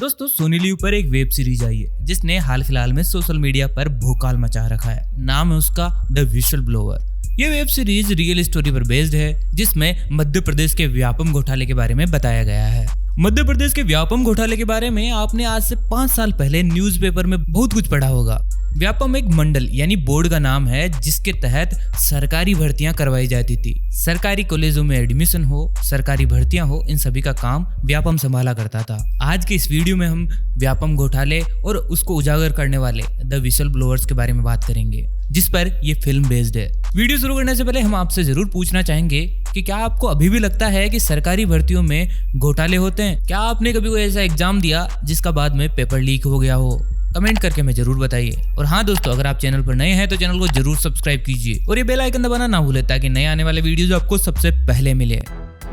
दोस्तों सोनी लीव पर एक वेब सीरीज आई है जिसने हाल फिलहाल में सोशल मीडिया पर भूचाल मचा रखा है। नाम है उसका द विसल ब्लोअर। ये वेब सीरीज रियल स्टोरी पर बेस्ड है जिसमें मध्य प्रदेश के व्यापम घोटाले के बारे में बताया गया है। मध्य प्रदेश के व्यापम घोटाले के बारे में आपने आज से 5 साल पहले न्यूज़पेपर में बहुत कुछ पढ़ा होगा। व्यापम एक मंडल यानी बोर्ड का नाम है जिसके तहत सरकारी भर्तियां करवाई जाती थी। सरकारी कॉलेजों में एडमिशन हो, सरकारी भर्तियां हो, इन सभी का काम व्यापम संभाला करता था। आज के इस वीडियो में हम व्यापम घोटाले और उसको उजागर करने वाले द विसल ब्लोअर्स के बारे में बात करेंगे जिस पर ये फिल्म बेस्ड है। वीडियो शुरू करने से पहले हम आपसे जरूर पूछना चाहेंगे कि क्या आपको अभी भी लगता है कि सरकारी भर्तियों में घोटाले होते हैं? क्या आपने कभी कोई ऐसा एग्जाम दिया जिसका बाद में पेपर लीक हो गया हो? कमेंट करके हमें जरूर बताइए। और हाँ दोस्तों, अगर आप चैनल पर नए हैं तो चैनल को जरूर सब्सक्राइब कीजिए और ये बेल आइकन दबाना ना भूलें ताकि नए आने वाले वीडियोज आपको सबसे पहले मिले।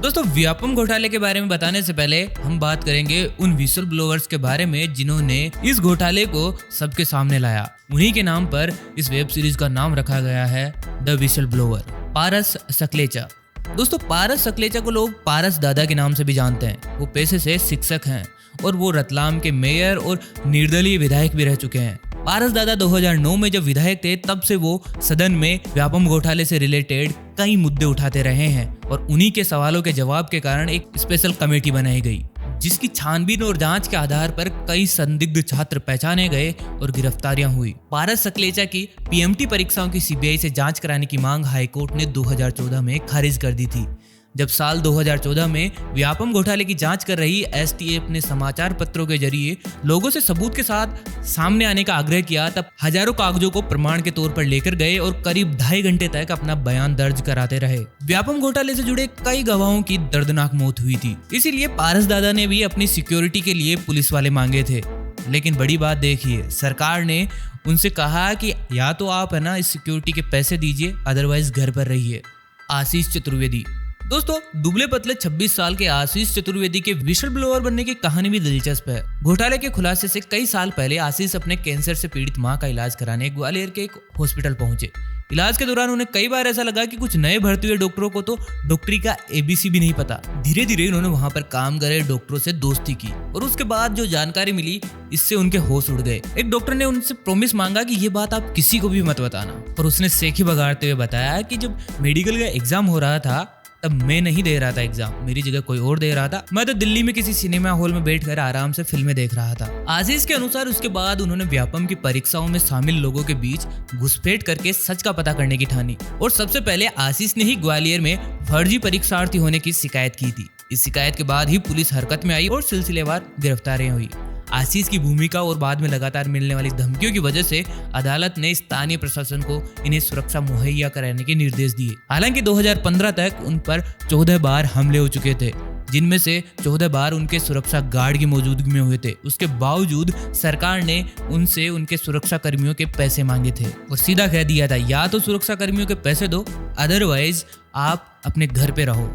दोस्तों व्यापम घोटाले के बारे में बताने से पहले हम बात करेंगे उन विसल ब्लोअर्स के बारे में जिन्होंने इस घोटाले को सबके सामने लाया। उन्हीं के नाम पर इस वेब सीरीज का नाम रखा गया है द विसल ब्लोअर। पारस सकलेचा। दोस्तों पारस सकलेचा को लोग पारस दादा के नाम से भी जानते हैं। वो पेशे से शिक्षक हैं और वो रतलाम के मेयर और निर्दलीय विधायक भी रह चुके हैं। पारस दादा 2009 में जब विधायक थे तब से वो सदन में व्यापम घोटाले से रिलेटेड कई मुद्दे उठाते रहे हैं और उन्हीं के सवालों के जवाब के कारण एक स्पेशल कमेटी बनाई गई जिसकी छानबीन और जांच के आधार पर कई संदिग्ध छात्र पहचाने गए और गिरफ्तारियां हुई। पारस सकलेचा की पीएमटी परीक्षाओं की सीबीआई से जांच कराने की मांग हाईकोर्ट ने 2014 में खारिज कर दी थी। जब साल 2014 में व्यापम घोटाले की जांच कर रही एसटीएफ ने समाचार पत्रों के जरिए लोगों से सबूत के साथ सामने आने का आग्रह किया, तब हजारों कागजों को प्रमाण के तौर पर लेकर गए और करीब 2.5 घंटे तक अपना बयान दर्ज कराते रहे। व्यापम घोटाले से जुड़े कई गवाहों की दर्दनाक मौत हुई थी, इसीलिए पारस दादा ने भी अपनी सिक्योरिटी के लिए पुलिस वाले मांगे थे। लेकिन बड़ी बात देखिए, सरकार ने उनसे कहा कि या तो आप है ना इस सिक्योरिटी के पैसे दीजिए, अदरवाइज घर पर रहिए। आशीष चतुर्वेदी। दोस्तों दुबले पतले 26 साल के आशीष चतुर्वेदी के विसल ब्लोअर बनने की कहानी भी दिलचस्प है। घोटाले के खुलासे से कई साल पहले आशीष अपने कैंसर से पीड़ित मां का इलाज कराने ग्वालियर के एक हॉस्पिटल पहुंचे। इलाज के दौरान उन्हें कई बार ऐसा लगा कि कुछ नए भर्ती हुए डॉक्टरों को तो डॉक्टरी का एबीसी भी नहीं पता। धीरे धीरे उन्होंने वहां पर काम करे डॉक्टरों से दोस्ती की और उसके बाद जो जानकारी मिली इससे उनके होश उड़ गए। एक डॉक्टर ने उनसे प्रॉमिस मांगा कि ये बात आप किसी को भी मत बताना, और उसने सेखी बगाड़ते हुए बताया कि जब मेडिकल का एग्जाम हो रहा था तब मैं नहीं दे रहा था एग्जाम, मेरी जगह कोई और दे रहा था। मैं तो दिल्ली में किसी सिनेमा हॉल में बैठकर आराम से फिल्में देख रहा था। आशीष के अनुसार उसके बाद उन्होंने व्यापम की परीक्षाओं में शामिल लोगों के बीच घुसपैठ करके सच का पता करने की ठानी और सबसे पहले आशीष ने ही ग्वालियर में फर्जी परीक्षार्थी होने की शिकायत की थी। इस शिकायत के बाद ही पुलिस हरकत में आई और सिलसिलेवार गिरफ्तारियां हुई। आशीष की भूमिका और बाद में लगातार मिलने वाली धमकियों की वजह से अदालत ने स्थानीय प्रशासन को इन्हें सुरक्षा मुहैया कराने के निर्देश दिए। हालांकि 2015 तक उन पर 14 बार हमले हो चुके थे, जिनमें से 14 बार उनके सुरक्षा गार्ड की मौजूदगी में हुए थे। उसके बावजूद सरकार ने उनसे उनके सुरक्षा कर्मियों के पैसे मांगे थे और सीधा कह दिया था या तो सुरक्षा कर्मियों के पैसे दो, अदरवाइज आप अपने घर पे रहो।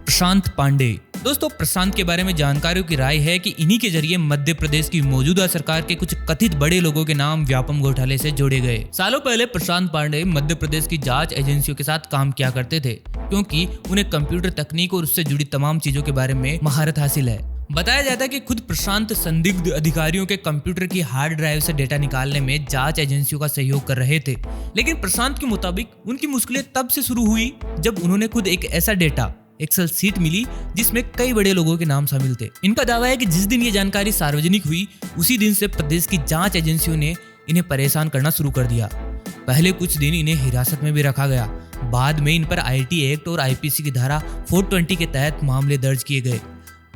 प्रशांत पांडे। दोस्तों प्रशांत के बारे में जानकारियों की राय है कि इन्हीं के जरिए मध्य प्रदेश की मौजूदा सरकार के कुछ कथित बड़े लोगों के नाम व्यापम घोटाले से जोड़े गए। सालों पहले प्रशांत पांडे मध्य प्रदेश की जांच एजेंसियों के साथ काम किया करते थे क्योंकि उन्हें कंप्यूटर तकनीक और उससे जुड़ी तमाम चीजों के बारे में महारत हासिल है। बताया जाता है कि खुद प्रशांत संदिग्ध अधिकारियों के कंप्यूटर की हार्ड ड्राइव से डेटा निकालने में जांच एजेंसियों का सहयोग कर रहे थे। लेकिन प्रशांत के मुताबिक उनकी मुश्किलें तब से शुरू हुई जब उन्होंने खुद एक ऐसा डेटा एक्सेल सीट मिली जिसमें कई बड़े लोगों के नाम शामिल थे। इनका दावा है कि जिस दिन ये जानकारी सार्वजनिक हुई उसी दिन से प्रदेश की जांच एजेंसियों ने इन्हें परेशान करना शुरू कर दिया। पहले कुछ दिन इन्हें हिरासत में भी रखा गया, बाद में इन पर आईटी एक्ट और आईपीसी की धारा 420 के तहत मामले दर्ज किए गए।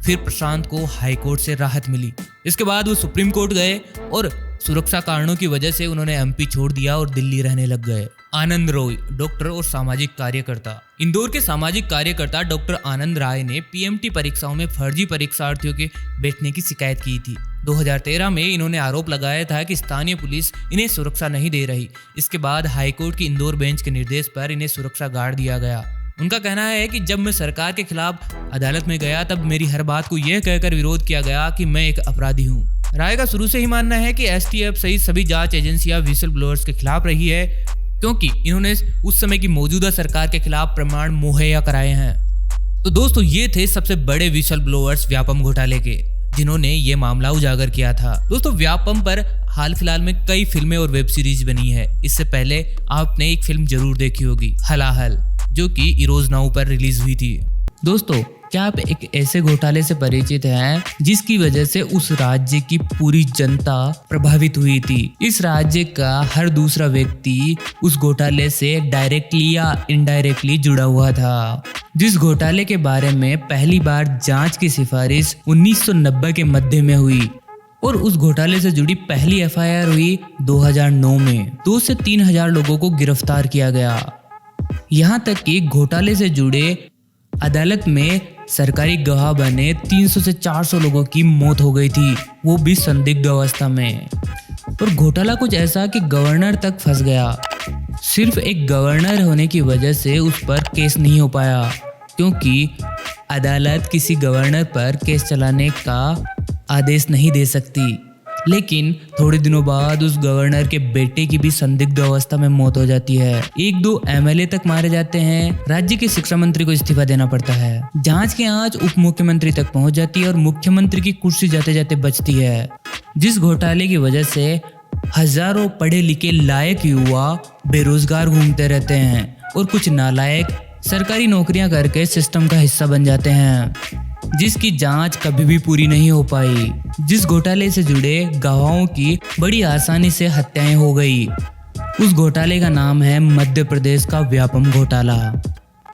फिर प्रशांत को हाईकोर्ट से राहत मिली। इसके बाद वो सुप्रीम कोर्ट गए और सुरक्षा कारणों की वजह से उन्होंने एमपी छोड़ दिया और दिल्ली रहने लग गए। आनंद रॉय, डॉक्टर और सामाजिक कार्यकर्ता। इंदौर के सामाजिक कार्यकर्ता डॉक्टर आनंद राय ने पीएमटी परीक्षाओं में फर्जी परीक्षार्थियों के बैठने की शिकायत की थी। 2013 में इन्होंने आरोप लगाया था कि स्थानीय पुलिस इन्हें सुरक्षा नहीं दे रही। इसके बाद हाईकोर्ट की इंदौर बेंच के निर्देश पर इन्हें सुरक्षा गार्ड दिया गया। उनका कहना है कि जब मैं सरकार के खिलाफ अदालत में गया तब मेरी हर बात को यह कहकर विरोध किया गया कि मैं एक अपराधी हूँ। राय का शुरू से ही मानना है कि एसटीएफ सहित सभी जांच एजेंसियां विसल ब्लोअर्स के खिलाफ रही है क्योंकि इन्होंने उस समय की मौजूदा सरकार के खिलाफ प्रमाण मुहैया कराए हैं। तो दोस्तों ये थे सबसे बड़े विसल ब्लोअर्स व्यापम घोटाले के, जिन्होंने ये मामला उजागर किया था। दोस्तों व्यापम पर हाल फिलहाल में कई फिल्में और वेब सीरीज बनी है। इससे पहले आपने एक फिल्म जरूर देखी होगी, हलाहल, जो कि इरोज नाउ पर रिलीज हुई थी। दोस्तों क्या आप एक ऐसे घोटाले से परिचित हैं जिसकी वजह से उस राज्य की पूरी जनता प्रभावित हुई थी? इस राज्य का हर दूसरा व्यक्ति उस घोटाले से डायरेक्टली या इनडायरेक्टली जुड़ा हुआ था। जिस घोटाले के बारे में पहली बार जांच की सिफारिश 1990 के मध्य में हुई और उस घोटाले से जुड़ी पहली एफआईआर हुई 2009 में। 2 से 3 हजार लोगों को गिरफ्तार किया गया। यहाँ तक कि घोटाले से जुड़े अदालत में सरकारी गवाह बने 300 से 400 लोगों की मौत हो गई थी, वो भी संदिग्ध अवस्था में। और घोटाला कुछ ऐसा कि गवर्नर तक फंस गया। सिर्फ एक गवर्नर होने की वजह से उस पर केस नहीं हो पाया, क्योंकि अदालत किसी गवर्नर पर केस चलाने का आदेश नहीं दे सकती। लेकिन थोड़े दिनों बाद उस गवर्नर के बेटे की भी संदिग्ध अवस्था में मौत हो जाती है। 1-2 एमएलए तक मारे जाते हैं। राज्य के शिक्षा मंत्री को इस्तीफा देना पड़ता है। जांच की आंच उप मुख्यमंत्री तक पहुंच जाती है और मुख्यमंत्री की कुर्सी जाते जाते बचती है। जिस घोटाले की वजह से हजारों पढ़े लिखे लायक युवा बेरोजगार घूमते रहते हैं और कुछ नालायक सरकारी नौकरियां करके सिस्टम का हिस्सा बन जाते हैं, जिसकी जांच कभी भी पूरी नहीं हो पाई। जिस घोटाले से जुड़े गवाहों की बड़ी आसानी से हत्याएं हो गई। उस घोटाले का नाम है मध्य प्रदेश का व्यापम घोटाला।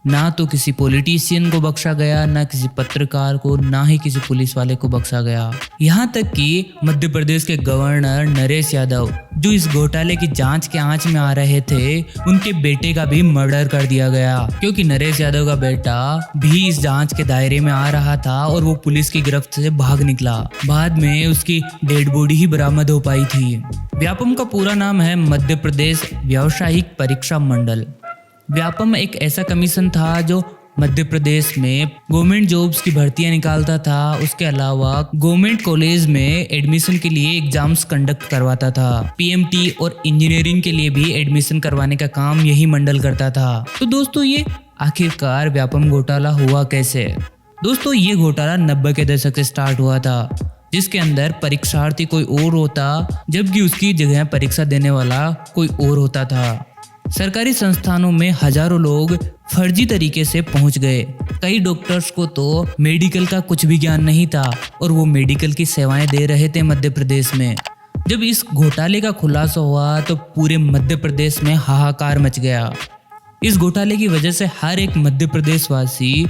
ना तो किसी पॉलिटिशियन को बख्शा गया, ना किसी पत्रकार को, ना ही किसी पुलिस वाले को बख्शा गया। यहाँ तक कि मध्य प्रदेश के गवर्नर नरेश यादव, जो इस घोटाले की जांच के आंच में आ रहे थे, उनके बेटे का भी मर्डर कर दिया गया, क्योंकि नरेश यादव का बेटा भी इस जांच के दायरे में आ रहा था और वो पुलिस की गिरफ्त से भाग निकला। बाद में उसकी डेड बॉडी ही बरामद हो पाई थी। व्यापम का पूरा नाम है मध्य प्रदेश व्यावसायिक परीक्षा मंडल। व्यापम एक ऐसा कमीशन था जो मध्य प्रदेश में गवर्नमेंट जॉब्स की भर्तियां निकालता था। उसके अलावा गवर्नमेंट कॉलेज में एडमिशन के लिए एग्जाम्स कंडक्ट करवाता था। पीएमटी और इंजीनियरिंग के लिए भी एडमिशन करवाने का काम यही मंडल करता था। तो दोस्तों ये आखिरकार व्यापम घोटाला हुआ कैसे? दोस्तों ये घोटाला 90 के दशक से स्टार्ट हुआ था, जिसके अंदर परीक्षार्थी कोई और होता जबकि उसकी जगह परीक्षा देने वाला कोई और होता था। सरकारी संस्थानों में हजारों लोग फर्जी तरीके से पहुंच गए। कई डॉक्टर्स को तो मेडिकल का कुछ भी ज्ञान नहीं था और वो मेडिकल की सेवाएं दे रहे थे मध्य प्रदेश में। जब इस घोटाले का खुलासा हुआ तो पूरे मध्य प्रदेश में हाहाकार मच गया। इस घोटाले की वजह से हर एक मध्य प्रदेश वासी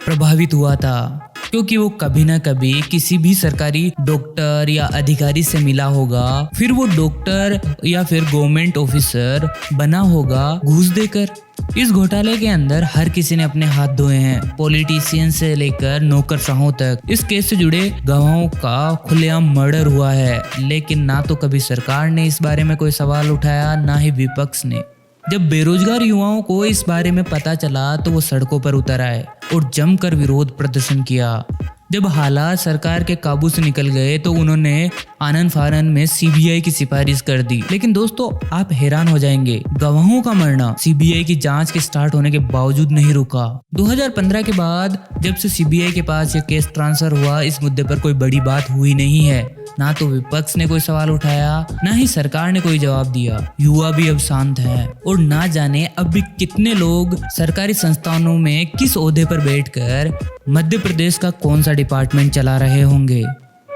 प्रभावित हुआ था, क्योंकि वो कभी ना कभी किसी भी सरकारी डॉक्टर या अधिकारी से मिला होगा, फिर वो डॉक्टर या फिर गवर्नमेंट ऑफिसर बना होगा घूस देकर। इस घोटाले के अंदर हर किसी ने अपने हाथ धोए हैं, पॉलिटिशियन से लेकर नौकरशाहों तक। इस केस से जुड़े गवाहों का खुलेआम मर्डर हुआ है, लेकिन ना तो कभी सरकार ने इस बारे में कोई सवाल उठाया, ना ही विपक्ष ने। जब बेरोजगार युवाओं को इस बारे में पता चला तो वो सड़कों पर उतर आए और जमकर विरोध प्रदर्शन किया। जब हालात सरकार के काबू से निकल गए तो उन्होंने आनन फानन में सीबीआई की सिफारिश कर दी। लेकिन दोस्तों आप हैरान हो जाएंगे, गवाहों का मरना सीबीआई की जांच के स्टार्ट होने के बावजूद नहीं रुका। 2015 के बाद जब से सीबीआई के पास ये केस ट्रांसफर हुआ, इस मुद्दे पर कोई बड़ी बात हुई नहीं है। ना तो विपक्ष ने कोई सवाल उठाया, ना ही सरकार ने कोई जवाब दिया। युवा भी अब शांत हैं और ना जाने अब भी कितने लोग सरकारी संस्थानों में किस ओहदे पर बैठकर मध्य प्रदेश का कौन सा डिपार्टमेंट चला रहे होंगे।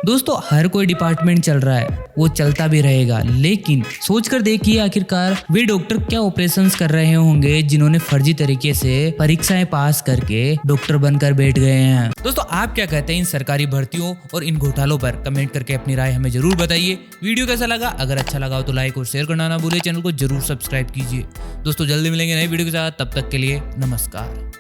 दोस्तों हर कोई डिपार्टमेंट चल रहा है, वो चलता भी रहेगा, लेकिन सोचकर देखिए आखिरकार वे डॉक्टर क्या ऑपरेशंस कर रहे होंगे जिन्होंने फर्जी तरीके से परीक्षाएं पास करके डॉक्टर बनकर बैठ गए हैं। दोस्तों आप क्या कहते हैं इन सरकारी भर्तियों और इन घोटालों पर? कमेंट करके अपनी राय हमें जरूर बताइए। वीडियो कैसा लगा? अगर अच्छा लगा हो तो लाइक और शेयर करना ना भूलिए। चैनल को जरूर सब्सक्राइब कीजिए। दोस्तों जल्दी मिलेंगे नई वीडियो के साथ, तब तक के लिए नमस्कार।